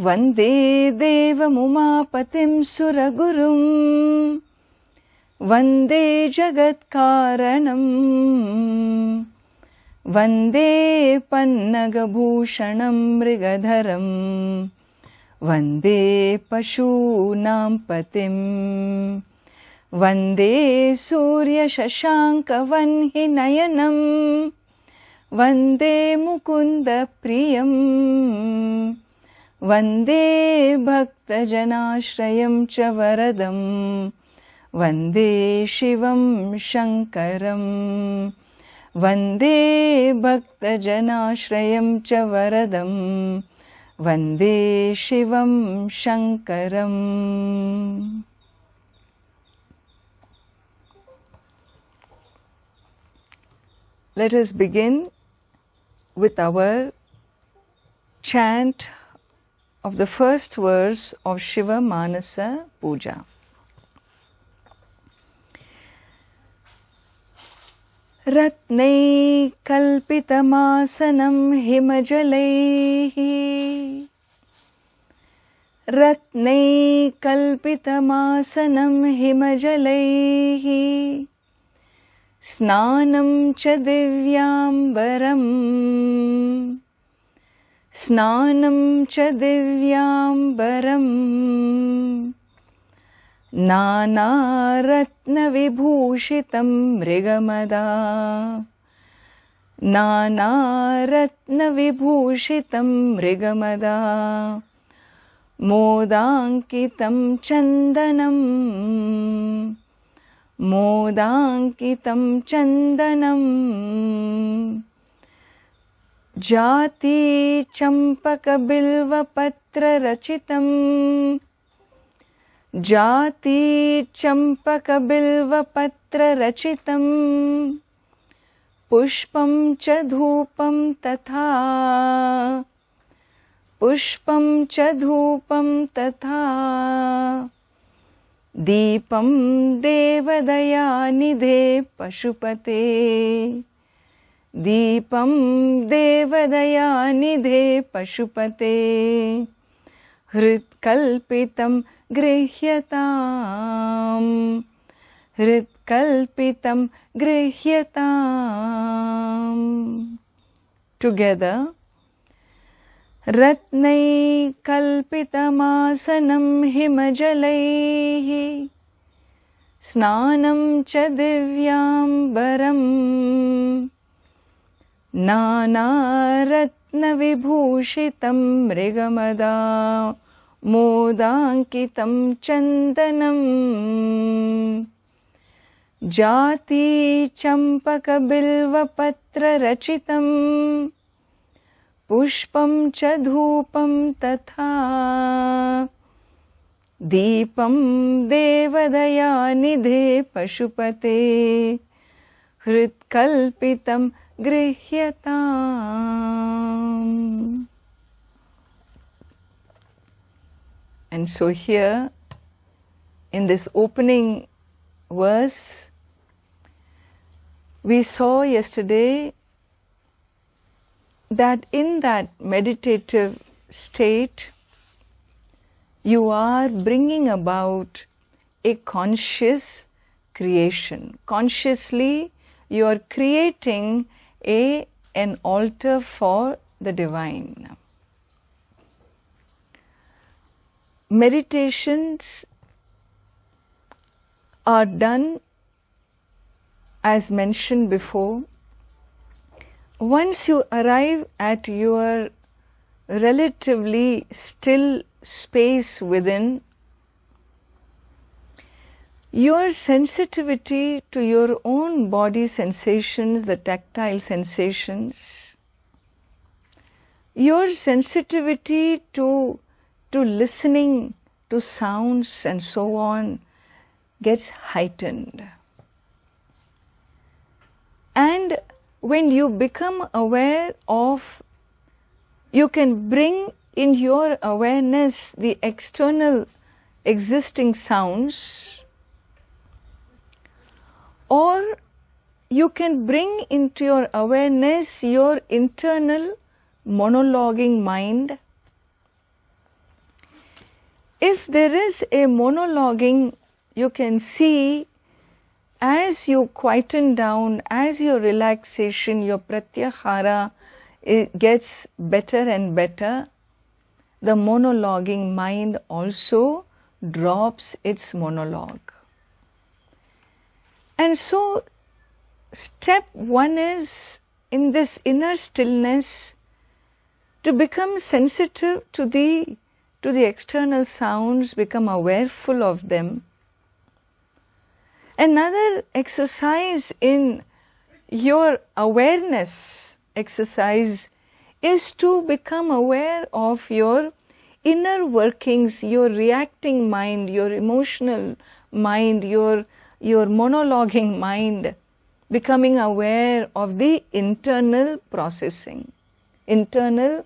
वन्दे देवमुमापतिं सुरगुरुं वन्दे जगत्कारणम् वन्दे पन्नगभूषणं मृगधरं वन्दे पशूनां पतिं वन्दे सूर्यशशाङ्कवह्निनयनं वन्दे मुकुन्दप्रियं वन्दे भक्तजनाश्रयं च वरदं वन्दे शिवं शङ्करं वन्दे भक्तजनाश्रयं च वरदं वन्दे शिवं शङ्करम्. Let us begin with our chant of the first verse of Shiva Manasa Puja. Ratnai kalpitamasanam himajalaihi Ratnai kalpitamasanam himajalaihi Snanam cha divyambaram Snanam cha divyambaram Nanaratna vibhushitam mrigamada Nanaratna vibhushitam mrigamada Modankitam chandanam Modankitam chandanam Jati champaka bilva patra rachitam Jati champaka bilva patra rachitam Pushpam cha dhupam tatha Pushpam cha dhupam tatha Deepam devadayanidhe pashupate Deepam devadayanidhe pashupate Hritkalpitam grihyatam Hritkalpitam grihyatam. Together. Ratnai kalpitamasanam himajalaihi Snanam cha divyambaram Nanaratna vibhushitam mrigamada Modankitam chandanam Jati champaka bilva patra rachitam Pushpam cha dhupam tatha Deepam devadayanidhe pashupate Hritkalpitam grihyatam. And so here in this opening verse we saw yesterday that in that meditative state you are bringing about a conscious creation. Consciously you are creating an altar for the divine. Meditations are done, as mentioned before, once you arrive at your relatively still space within, your sensitivity to your own body sensations, the tactile sensations, your sensitivity to listening to sounds and so on gets heightened. And when you become aware of, you can bring in your awareness the external existing sounds, or you can bring into your awareness your internal monologuing mind, if there is a monologuing, you can see as you quieten down, as your relaxation, your pratyahara gets better and better, the monologuing mind also drops its monologue. And so step one is, in this inner stillness, to become sensitive to the external sounds, become awareful of them. Another exercise in your awareness exercise is to become aware of your inner workings, your reacting mind, your emotional mind, your monologuing mind, becoming aware of the internal processing, internal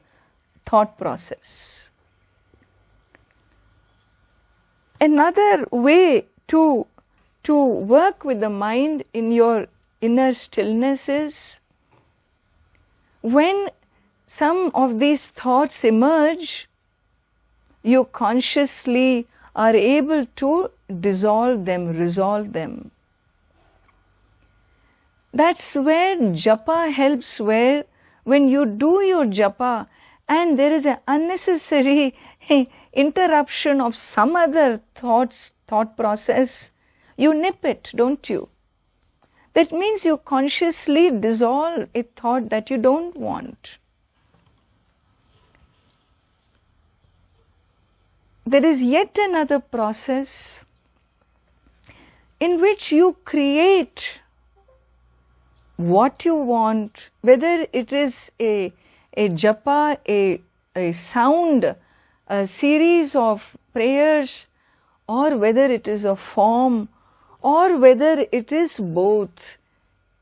thought process. Another way to work with the mind in your inner stillness is, when some of these thoughts emerge, you consciously are able to dissolve them, resolve them. That's where japa helps, where when you do your japa and there is an unnecessary interruption of some other thought process, you nip it, don't you? That means you consciously dissolve a thought that you don't want. There is yet another process in which you create what you want, whether it is a japa, a sound, a series of prayers, or whether it is a form, or whether it is both.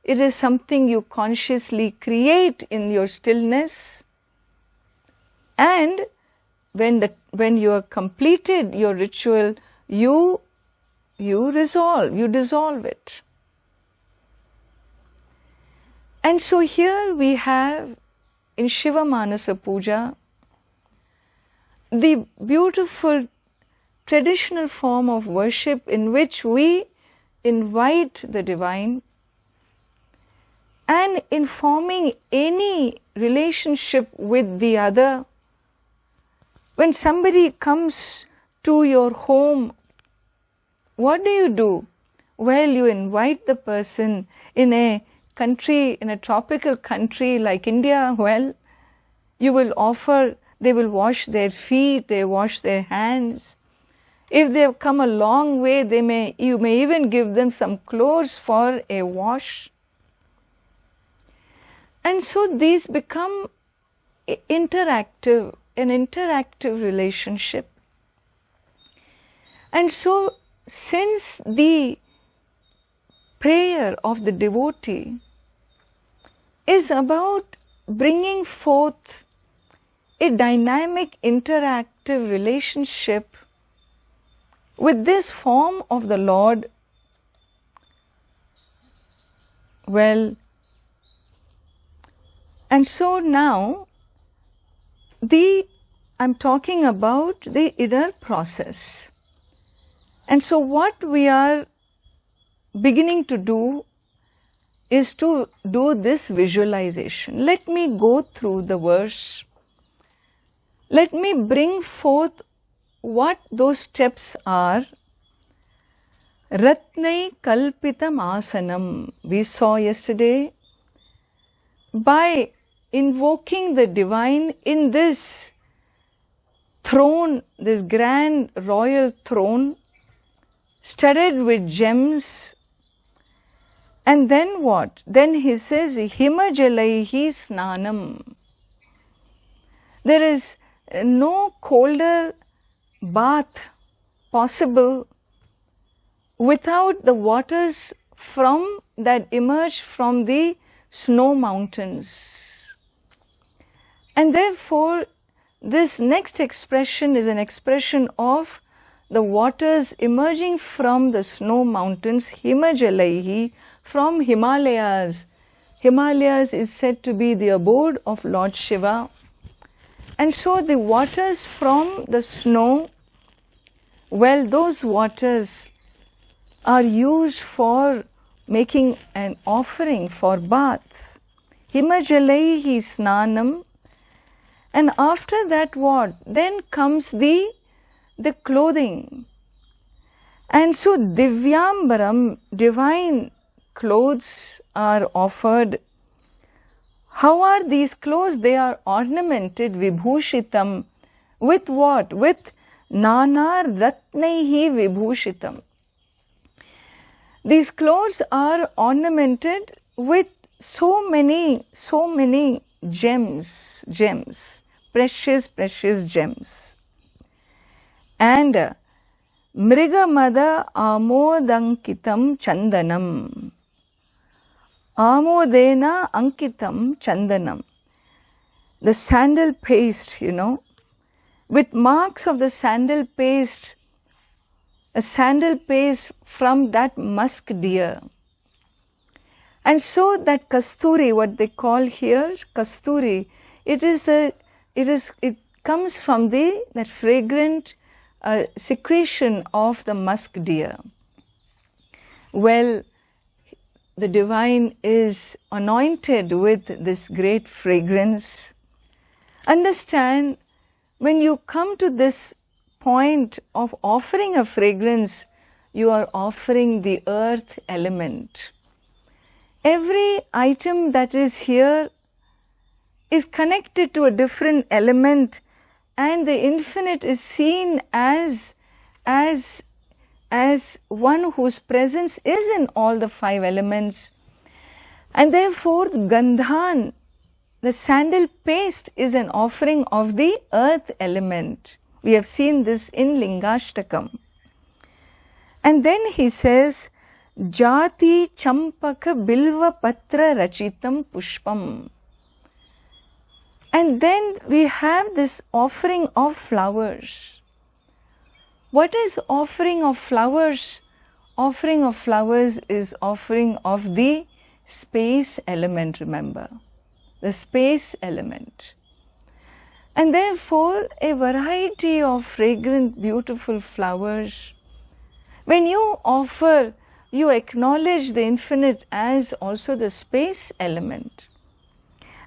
It is something you consciously create in your stillness, and when you have completed your ritual, you dissolve it. And so here we have in Shiva Manasa Puja the beautiful traditional form of worship in which we invite the divine, and in forming any relationship with the other. When somebody comes to your home, what do? Well, you invite the person. In a country, in a tropical country like India, well, you will offer, they will wash their feet, they wash their hands. If they have come a long way, you may even give them some clothes for a wash. And so these become interactive, an interactive relationship. And so since the prayer of the devotee is about bringing forth a dynamic, interactive relationship with this form of the Lord, well, and so now I'm talking about the inner process. And so what we are beginning to do is to do this visualization. Let me go through the verse. Let me bring forth what those steps are. Ratnai kalpitam asanam. We saw yesterday, by invoking the divine in this throne, this grand royal throne, studded with gems. And then what? Then he says, Himajalaihi snanam. There is no colder bath possible without the waters that emerge from the snow mountains. And therefore, this next expression is an expression of the waters emerging from the snow mountains, Himajalaihi, from Himalayas. Himalayas is said to be the abode of Lord Shiva. And so the waters from the snow Well, those waters are used for making an offering for baths. Himajalaihi snanam. And after that what? Then comes the clothing. And so Divyambaram, divine clothes are offered. How are these clothes? They are ornamented, vibhushitam. With what? With Nana Ratnaihi Vibhushitam. These clothes are ornamented with so many gems, precious gems. And Mrigamada Amodankitam Chandanam. Amodena Ankitam Chandanam. The sandal paste, with marks of the sandal paste, a sandal paste from that musk deer. And so that kasturi, what they call here kasturi, it comes from that fragrant secretion of the musk deer. Well, the divine is anointed with this great fragrance. Understand, when you come to this point of offering a fragrance, you are offering the earth element. Every item that is here is connected to a different element, and the infinite is seen as one whose presence is in all the 5 elements. And therefore, the gandhan, the sandal paste, is an offering of the earth element. We have seen this in Lingashtakam. And then he says, Jati champaka bilva patra rachitam pushpam. And then we have this offering of flowers. What is offering of flowers? Offering of flowers is offering of the space element, remember. The space element. And therefore, a variety of fragrant, beautiful flowers. When you offer, you acknowledge the infinite as also the space element.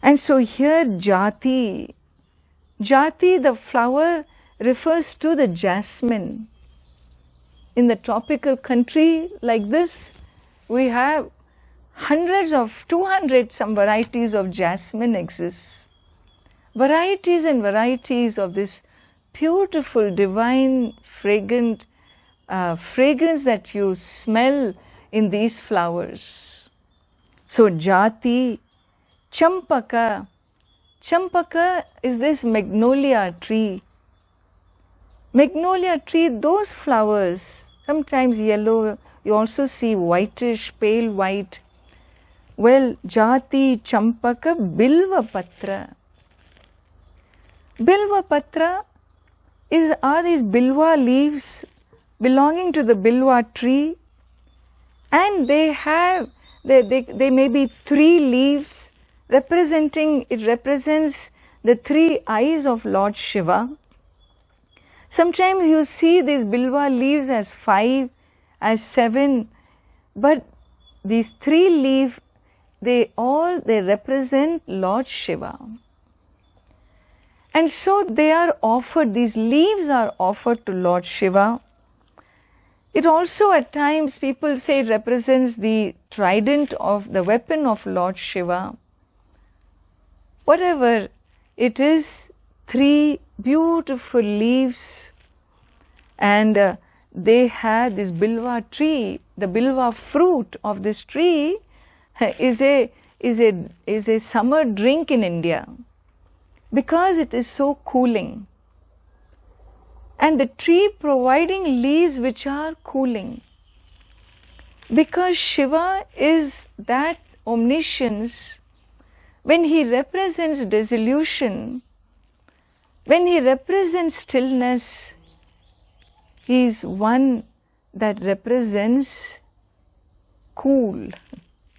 And so here Jati, the flower, refers to the jasmine. In the tropical country like this, we have hundreds of, 200 some varieties of jasmine exists. Varieties and varieties of this beautiful, divine, fragrant fragrance that you smell in these flowers. So Jati, Champaka. Champaka is this magnolia tree. Magnolia tree, those flowers, sometimes yellow, you also see whitish, pale white. Well, Jati, Champaka, Bilva Patra. Bilva Patra are these bilva leaves belonging to the bilva tree, and they may be 3 leaves it represents the 3 eyes of Lord Shiva. Sometimes you see these bilva leaves as 5, as 7, but these 3 leaves, they represent Lord Shiva. And so they are offered, these leaves are offered to Lord Shiva. It also at times people say it represents the trident of the weapon of Lord Shiva. Whatever it is, 3 beautiful leaves, and they had this bilva tree. The bilva fruit of this tree is a summer drink in India because it is so cooling. And the tree providing leaves which are cooling. Because Shiva is that omniscience, when he represents dissolution, when he represents stillness, he is one that represents cool,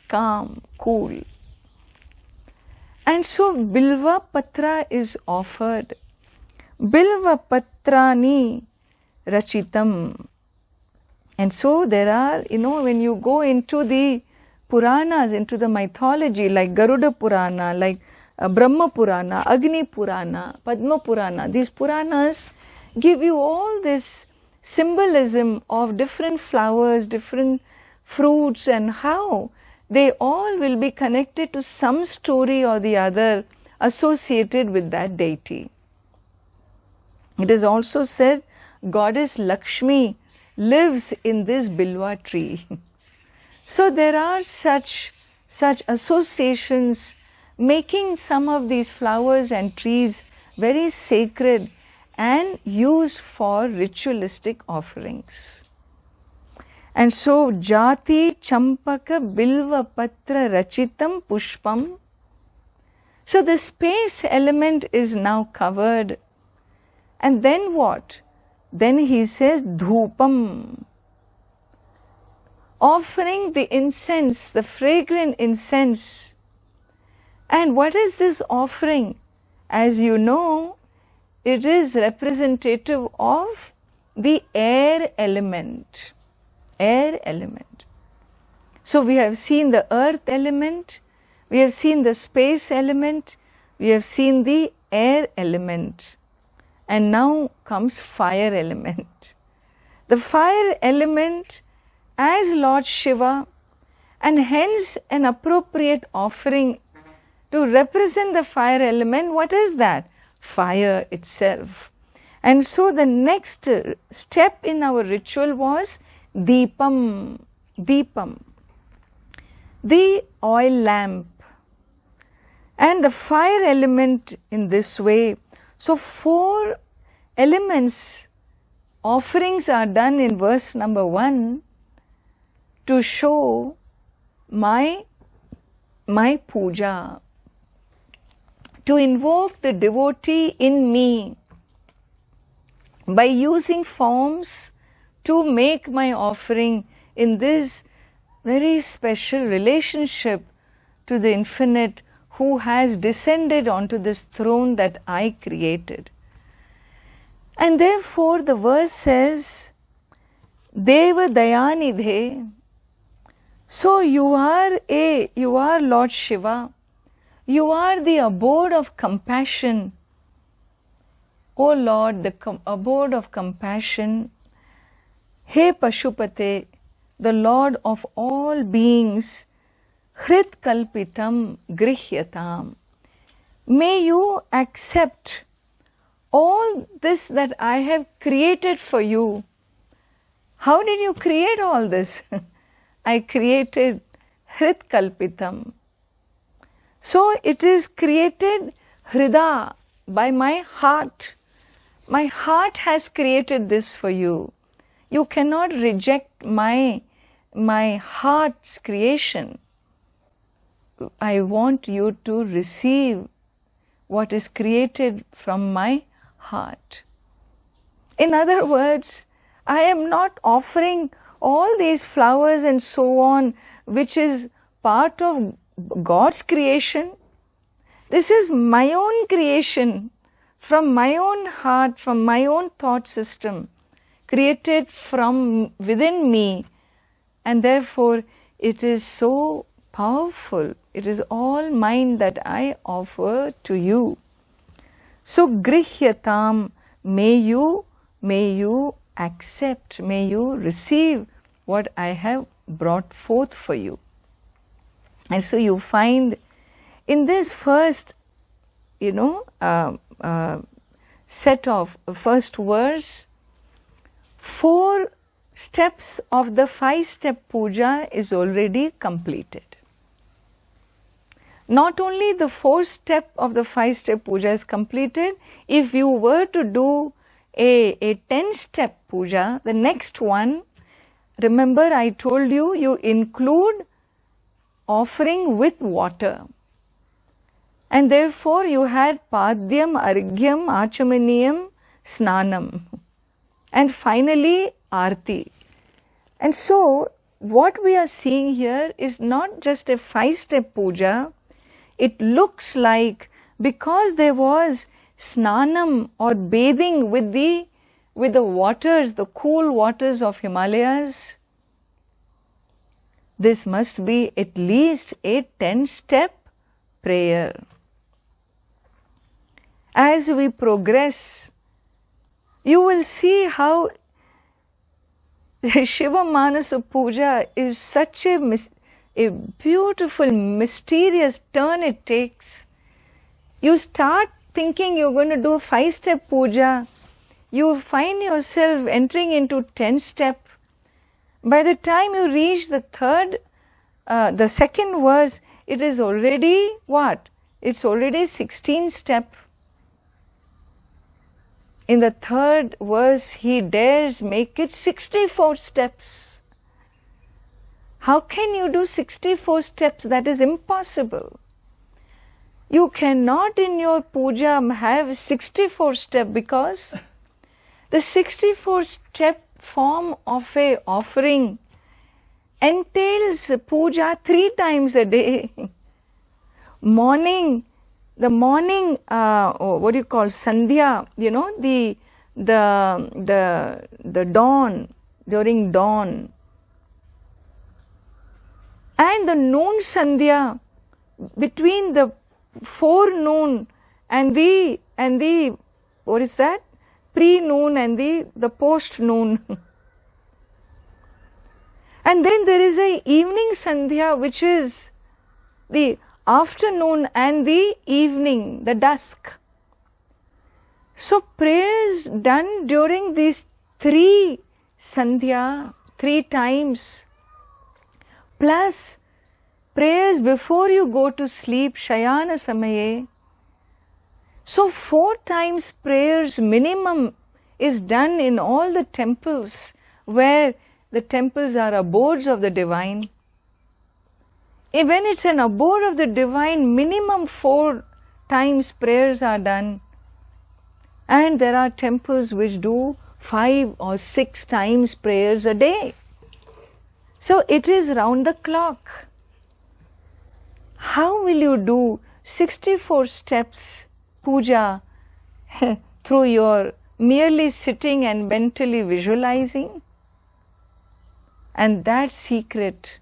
calm, cool. And so Bilva Patra is offered. Bilva Patrani, rachitam. And so there are, when you go into the Puranas, into the mythology, like Garuda Purana, like Brahma Purana, Agni Purana, Padma Purana, these Puranas give you all this symbolism of different flowers, different fruits, and how they all will be connected to some story or the other associated with that deity. It is also said Goddess Lakshmi lives in this bilwa tree. So there are such associations making some of these flowers and trees very sacred and used for ritualistic offerings. And so Jati Champaka Bilva Patra Rachitam Pushpam. So the space element is now covered. And then what? Then he says Dhupam. Offering the incense, the fragrant incense. And what is this offering? As you know, it is representative of the air element. Air element. So we have seen the earth element, we have seen the space element, we have seen the air element. And now comes fire element. The fire element as Lord Shiva, and hence an appropriate offering to represent the fire element. What is that? Fire itself. And so the next step in our ritual was Deepam. Deepam. The oil lamp. And the fire element in this way. So 4 elements, offerings are done in verse number 1 to show my puja, to invoke the devotee in me by using forms to make my offering in this very special relationship to the infinite who has descended onto this throne that I created. And therefore the verse says, Deva Dayanidhe. So you are Lord Shiva. You are the abode of compassion. O Lord, the abode of compassion. He Pashupate, the Lord of all beings. Hrit kalpitam grihyatam. May you accept all this that I have created for you. How did you create all this? I created Hrit kalpitam. So it is created Hrida, by my heart. My heart has created this for you. You cannot reject my heart's creation. I want you to receive what is created from my heart. In other words, I am not offering all these flowers and so on, which is part of God's creation. This is my own creation, from my own heart, from my own thought system, created from within me, and therefore it is so powerful. It is all mine that I offer to you. So grihyatam, may you accept, may you receive what I have brought forth for you. And so you find in this first, set of first verse, 4 steps of the 5-step puja is already completed. Not only the 4th step of the 5-step puja is completed, if you were to do a 10-step puja, the next one, remember I told you, you include offering with water. And therefore you had Padyam, Argyam, Achamaniyam, Snanam. And finally Arti. And so what we are seeing here is not just a 5-step puja. It looks like, because there was snanam or bathing with the with the waters, the cool waters of Himalayas. This must be at least a 10-step prayer. As we progress, you will see how Shiva Manasa Puja is such a beautiful, mysterious turn it takes. You start thinking you're going to do a 5-step puja. You find yourself entering into 10-step. By the time you reach the second verse, it is already what? It's already 16-step. In the third verse, he dares make it 64 steps. How can you do 64 steps? That is impossible. You cannot in your puja have 64 steps because the 64 step form of a offering entails puja 3 times a day. The morning, what do you call, Sandhya, the dawn, during dawn. And the noon Sandhya, between the forenoon and the what is that? Pre-noon and the post-noon. And then there is a evening Sandhya, which is the afternoon and the evening, the dusk. So prayers done during these 3 Sandhya, 3 times, plus prayers before you go to sleep, Shayana Samaye. So 4 times prayers minimum is done in all the temples where the temples are abodes of the divine. When it's an abode of the divine, minimum 4 times prayers are done. And there are temples which do 5 or 6 times prayers a day. So it is round the clock. How will you do 64 steps puja through your merely sitting and mentally visualizing? And that secret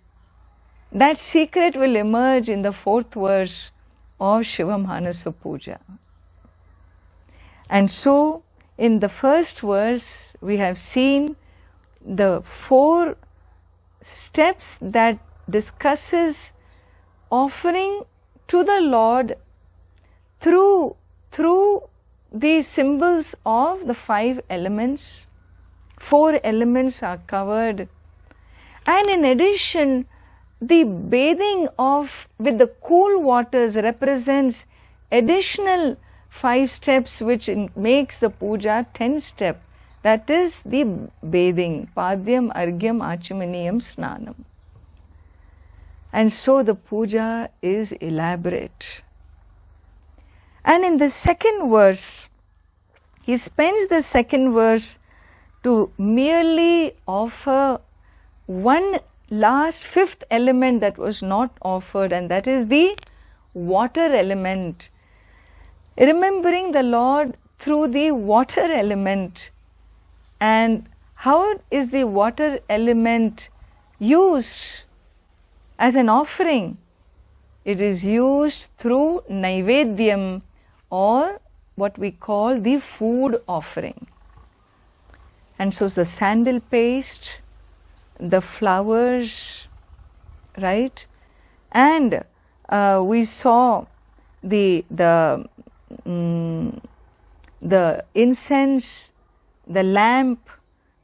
will emerge in the 4th verse of Shiva Manasa Puja. And so, in the first verse, we have seen the 4 steps that discusses offering to the Lord through the symbols of the 5 elements. 4 elements are covered. And in addition, the bathing with the cool waters represents additional 5 steps which makes the puja 10 step. That is the bathing, Padyam, Argyam, Achamaniyam, Snanam. And so the puja is elaborate. And in the second verse, he spends the second verse to merely offer one last 5th element that was not offered, and that is the water element. Remembering the Lord through the water element. And how is the water element used as an offering? It is used through Naivedyam, or what we call the food offering. And so the sandal paste, the flowers, right? And we saw the incense, the lamp.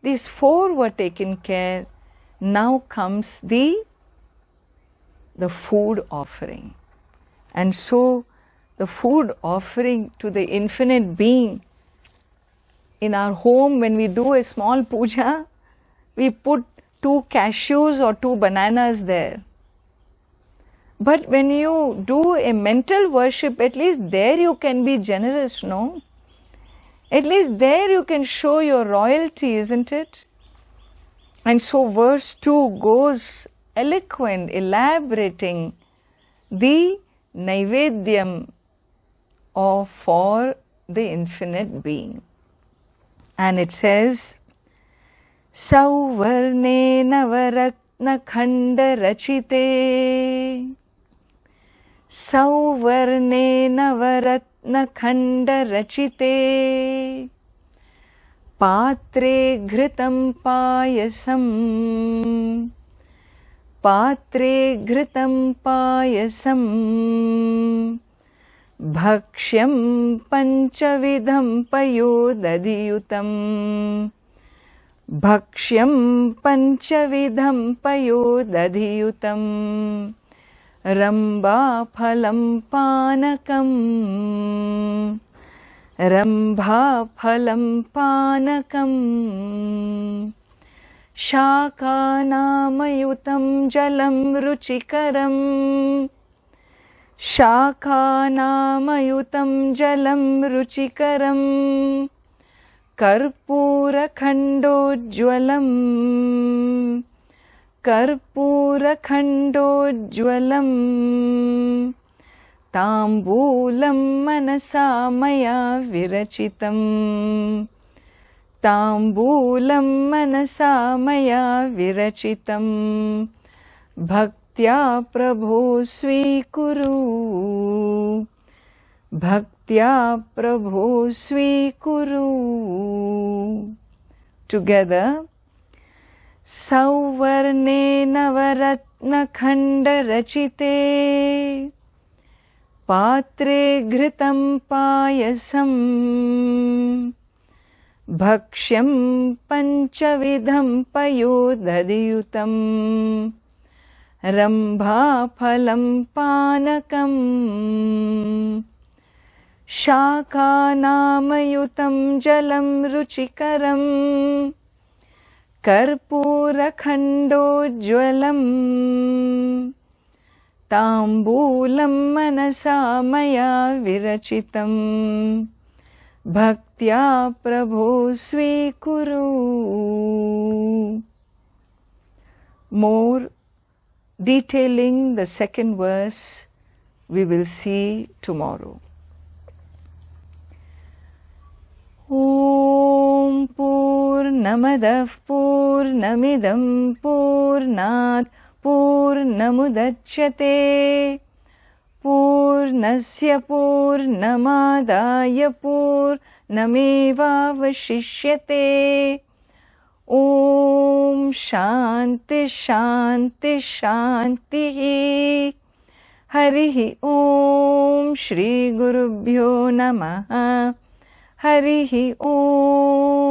These 4 were taken care. Now comes the food offering. And so the food offering to the infinite being. In our home, when we do a small puja, we put 2 cashews or 2 bananas there. But when you do a mental worship, at least there you can be generous, no? At least there you can show your royalty, isn't it? And so verse 2 goes eloquent, elaborating the Naivedyam for the infinite being. And it says, Sauvarne Navaratna Khanda Rachite. Sauvarne Navaratna Khanda Rachite. Patre Ghritam Payasam. Patre Ghritam Payasam. Bhakshyam Panchavidham Payodadiyutam. Bhakshyam Panchavidham Payodadiyutam. Ramba Phalam Panakam. Rambha Phalam Panakam. Shakanamayutam Jalam Ruchikaram. Shakanamayutam Jalam Ruchikaram. Karpura Khandojwalam. Karpura Khandojwalam. Tambulam manasa maya virachitam. Tambulam manasa maya virachitam. Bhaktya Prabho Svikuru. Bhaktya Prabho Svikuru. Together. Sauvarne Navaratna Khanda Rachite. Patre Ghritam Payasam. Bhakshyam Panchavidham Payodadiyutam. Rambha Phalam Panakam. Shakanamayutam Jalam Ruchikaram. Karpura Khandojwalam. Tambulam manasa maya virachitam. Bhaktya Prabho Svikuru. More detailing the second verse we will see tomorrow. Om Purnamadah Purnamidam Purnat Purnamudachyate. Purnasya Purnamadaya Purnamevavashishyate. Om Shanti Shanti Shanti. Harihi Om Shri Gurubhyo Namaha. Harihi Om.